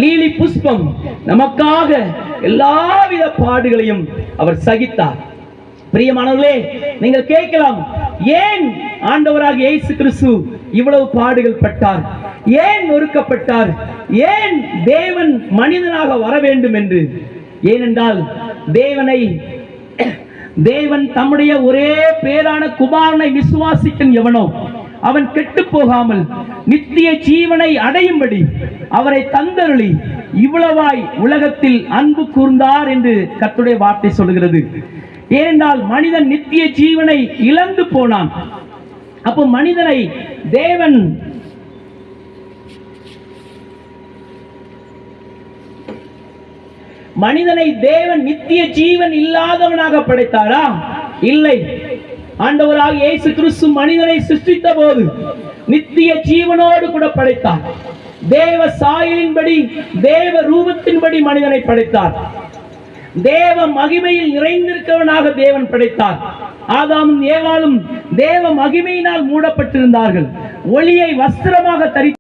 Lily புஷ்பம் நமக்காக எல்லாவித பாடுகளையும் அவர் சகித்தார். பிரியமானவர்களே, நீங்கள் கேட்கலாம், ஏன் ஆண்டவராக இயேசு கிறிஸ்து இவ்வளவு பாடுகள் பட்டார், ஏன் நொறுக்கப்பட்டார், ஏன் தேவன் மனிதனாக வர வேண்டும் என்று? ஏனென்றால் தேவன் தம்முடைய ஒரே பேரான குமாரனை விசுவாசிக்கும் எவனோ அவன் கெட்டு போகாமல் நித்திய ஜீவனை அடையும்படி அவரை தந்தருளி இவ்வளவாய் உலகத்தில் அன்பு கூர்ந்தார் என்று கர்த்தருடைய வார்த்தை சொல்கிறது. ஏனென்றால் மனிதன் நித்திய ஜீவனை இழந்து போனான். அப்போ மனிதனை தேவன் நித்திய ஜீவன் இல்லாதவனாக படைத்தாரா? இல்லை. ஆண்டவராக இயேசு கிறிஸ்து மனிதனை சிருஷ்டித்த போது நித்திய ஜீவனோடு கூட படைத்தார். தேவ சாயலின்படி, தேவ ரூபத்தின்படி மனிதனை படைத்தார். தேவ மகிமையில் நிறைந்திருக்கிறவனாக தேவன் படைத்தார். ஆதாமும் ஏவாளும் தேவ மகிமையினால் மூடப்பட்டிருந்தார்கள். ஒளியை வஸ்திரமாக தரித்து